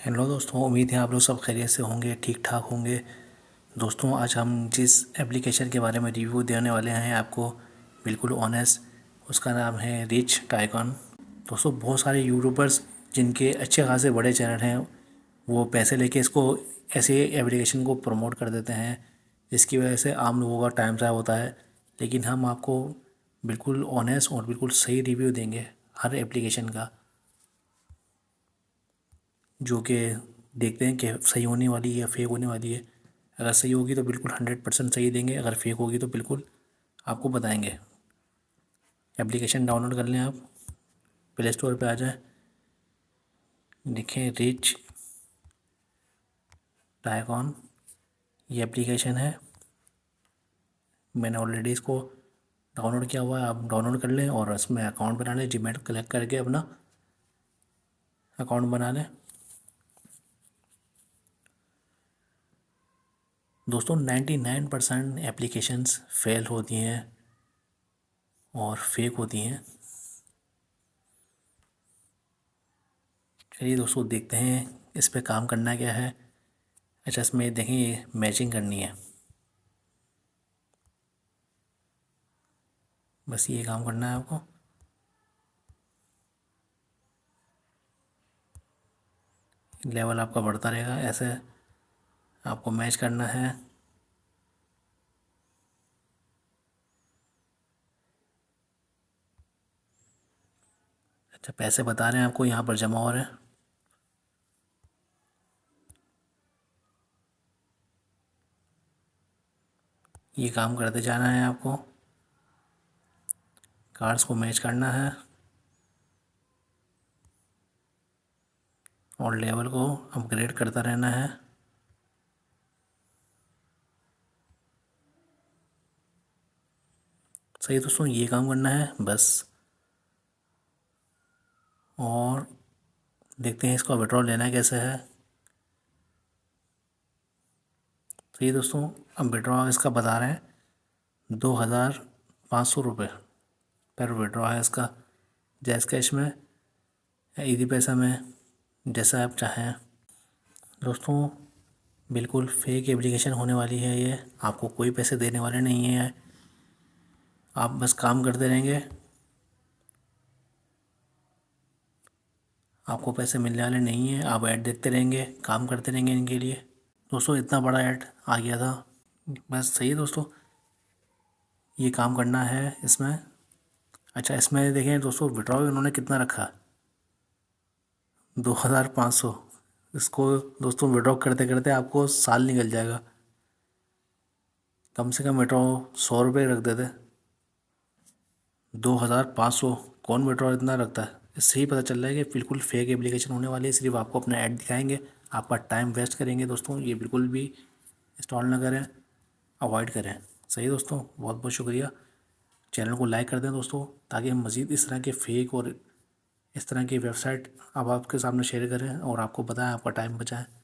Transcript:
Hello दोस्तों, उम्मीद है आप लोग सब खैरियत से होंगे, ठीक ठाक होंगे। दोस्तों, आज हम जिस एप्लीकेशन के बारे में रिव्यू देने वाले हैं आपको, बिल्कुल ऑनेस्ट, उसका नाम है रिच टाइकॉन। दोस्तों, बहुत सारे यूट्यूबर्स जिनके अच्छे खासे बड़े चैनल हैं, वो पैसे लेके इसको ऐसे एप्लीकेशन को प्रमोट कर देते हैं, जिसकी वजह से आम लोगों का टाइम ज़ाया होता है। लेकिन हम आपको बिल्कुल ऑनेस्ट और बिल्कुल सही रिव्यू देंगे हर एप्लीकेशन का, जो कि देखते हैं कि सही होने वाली है या फेक होने वाली है। अगर सही होगी तो बिल्कुल 100% सही देंगे, अगर फेक होगी तो बिल्कुल आपको बताएंगे। एप्लीकेशन डाउनलोड कर लें, आप प्ले स्टोर पे आ जाएं, लिखें रिच टाइकॉन, ये एप्लीकेशन है। मैंने ऑलरेडी इसको डाउनलोड किया हुआ है, आप डाउनलोड कर लें और इसमें अकाउंट बना लें। जीमेल कलेक्ट करके अपना अकाउंट बना लें। दोस्तों, 99% एप्लीकेशंस फेल होती हैं और फेक होती हैं। चलिए दोस्तों, देखते हैं इस पे काम करना क्या है। अच्छा, इसमें देखें, ये मैचिंग करनी है, बस ये काम करना है आपको। लेवल आपका बढ़ता रहेगा, ऐसे आपको मैच करना है। अच्छा, पैसे बता रहे हैं आपको यहाँ पर जमा हो रहे हैं। ये काम करते जाना है आपको, कार्ड्स को मैच करना है और लेवल को अपग्रेड करता रहना है। सही दोस्तों, ये काम करना है बस। और देखते हैं इसका विड्रॉल लेना कैसे है। तो ये दोस्तों, अब विड्रॉ इसका बता रहे हैं 2500 रुपये पर विड्रॉ है इसका, जैस कैश में या ईजी पैसा में, जैसा आप चाहें। दोस्तों, बिल्कुल फेक एप्लीकेशन होने वाली है ये, आपको कोई पैसे देने वाले नहीं हैं। आप बस काम करते रहेंगे, आपको पैसे मिलने वाले नहीं हैं। आप ऐड देखते रहेंगे, काम करते रहेंगे इनके लिए। दोस्तों, इतना बड़ा ऐड आ गया था, बस सही है दोस्तों, ये काम करना है इसमें। अच्छा, इसमें देखें दोस्तों, विड्रॉ इन्होंने कितना रखा, 2500। इसको दोस्तों विड्रॉ करते करते आपको साल निकल जाएगा। कम से कम विड्रॉ 100 रुपये रख देते। 2500 कौन विड्रॉ इतना रखता है। इससे ही पता चल रहा है कि बिल्कुल फेक एप्लीकेशन होने वाली है। सिर्फ आपको अपना ऐड दिखाएंगे, आपका टाइम वेस्ट करेंगे। दोस्तों, ये बिल्कुल भी इंस्टॉल ना करें, अवॉइड करें। सही है दोस्तों, बहुत बहुत शुक्रिया। चैनल को लाइक कर दें दोस्तों, ताकि हम मज़ीद इस तरह के फेक और इस तरह की वेबसाइट अब आपके सामने शेयर करें और आपको बताएं, आपका टाइम बचाएं।